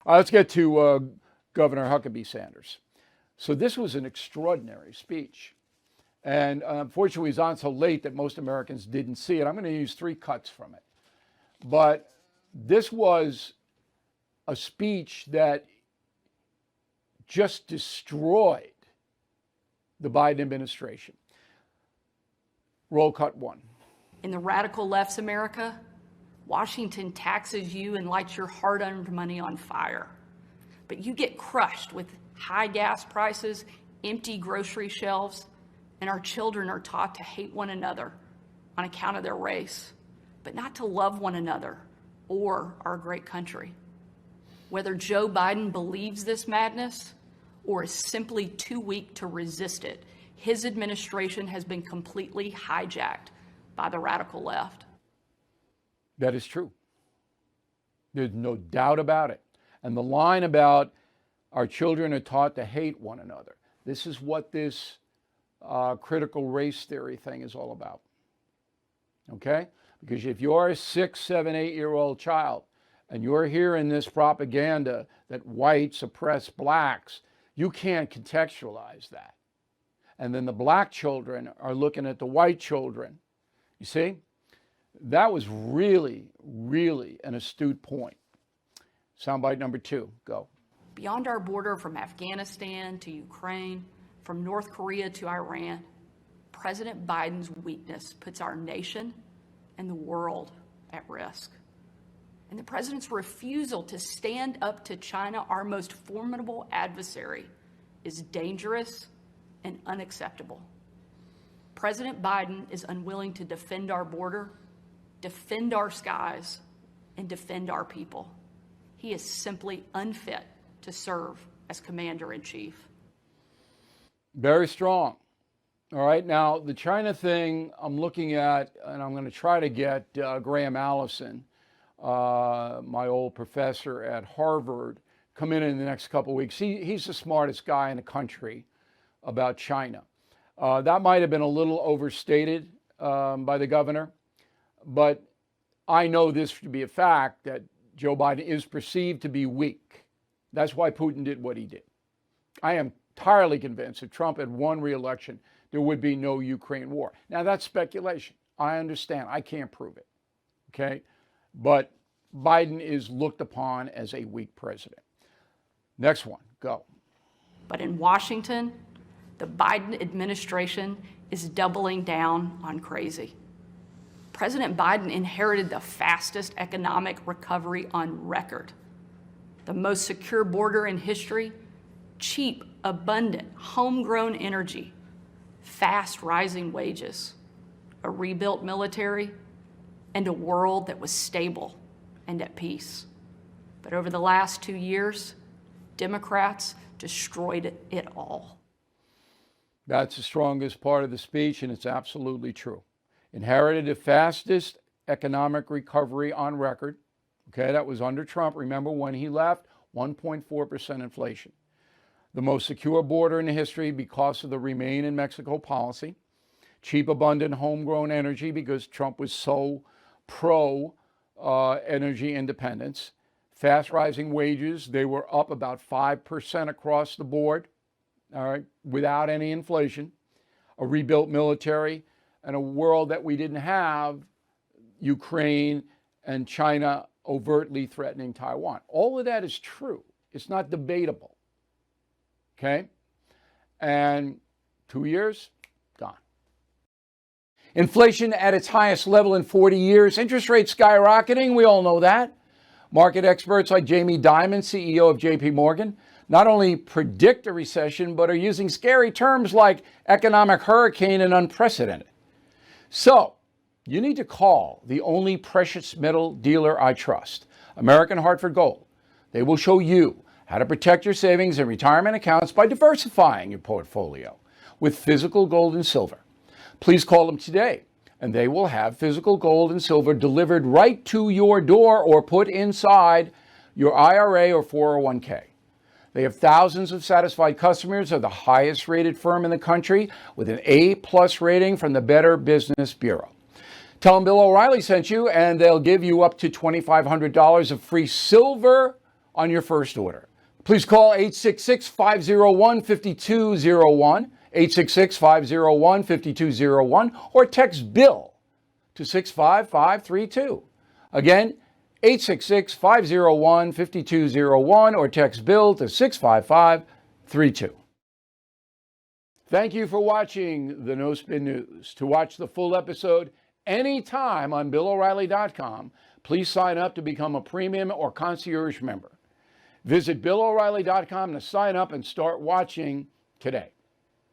Let's get to Governor Huckabee Sanders. So this was an extraordinary speech. And unfortunately, it was on so late that most Americans didn't see it. I'm going to use 3 cuts from it. But this was a speech that just destroyed the Biden administration. Roll cut 1. In the radical left's America, Washington taxes you and lights your hard-earned money on fire. But you get crushed with high gas prices, empty grocery shelves, and our children are taught to hate one another on account of their race, but not to love one another or our great country. Whether Joe Biden believes this madness or is simply too weak to resist it, his administration has been completely hijacked by the radical left. That is true. There's no doubt about it. And the line about our children are taught to hate one another, this is what this critical race theory thing is all about. Okay? Because if you're a 6, 7, 8-year-old child and you're hearing this propaganda that whites oppress blacks, you can't contextualize that. And then the black children are looking at the white children. You see? That was really, really an astute point. Soundbite number 2, go. Beyond our border from Afghanistan to Ukraine, from North Korea to Iran, President Biden's weakness puts our nation and the world at risk. And the president's refusal to stand up to China, our most formidable adversary, is dangerous and unacceptable. President Biden is unwilling to defend our border, defend our skies, and defend our people. He is simply unfit to serve as commander-in-chief. Very strong. All right. Now, the China thing I'm looking at, and I'm going to try to get Graham Allison, my old professor at Harvard, come in the next couple of weeks. He's the smartest guy in the country about China. That might have been a little overstated by the governor, but I know this to be a fact that Joe Biden is perceived to be weak. That's why Putin did what he did. I am entirely convinced if Trump had won re-election, there would be no Ukraine war. Now, that's speculation. I understand. I can't prove it. Okay? But Biden is looked upon as a weak president. Next one, go. But in Washington, the Biden administration is doubling down on crazy. President Biden inherited the fastest economic recovery on record, the most secure border in history, cheap, abundant, homegrown energy, fast rising wages, a rebuilt military, and a world that was stable and at peace. But over the last 2 years, Democrats destroyed it all. That's the strongest part of the speech, and it's absolutely true. Inherited the fastest economic recovery on record. Okay, that was under Trump. Remember when he left, 1.4% inflation. The most secure border in history because of the Remain in Mexico policy. Cheap, abundant, homegrown energy because Trump was so pro energy independence. Fast rising wages. They were up about 5% across the board, all right, without any inflation. A rebuilt military and a world that we didn't have, Ukraine and China overtly threatening Taiwan. All of that is true. It's not debatable. Okay? And 2 years, gone. Inflation at its highest level in 40 years. Interest rates skyrocketing. We all know that. Market experts like Jamie Dimon, CEO of JP Morgan, not only predict a recession, but are using scary terms like economic hurricane and unprecedented. So, you need to call the only precious metal dealer I trust, American Hartford Gold. They will show you how to protect your savings and retirement accounts by diversifying your portfolio with physical gold and silver. Please call them today, and they will have physical gold and silver delivered right to your door or put inside your IRA or 401k. They have thousands of satisfied customers, are the highest rated firm in the country with an A+ rating from the Better Business Bureau. Tell them Bill O'Reilly sent you, and they'll give you up to $2,500 of free silver on your first order. Please call 866-501-5201, 866-501-5201, or text BILL to 65532. Again, 866-501-5201 or text BILL to 65532. Thank you for watching the No Spin News. To watch the full episode anytime on BillO'Reilly.com, please sign up to become a premium or concierge member. Visit BillO'Reilly.com to sign up and start watching today.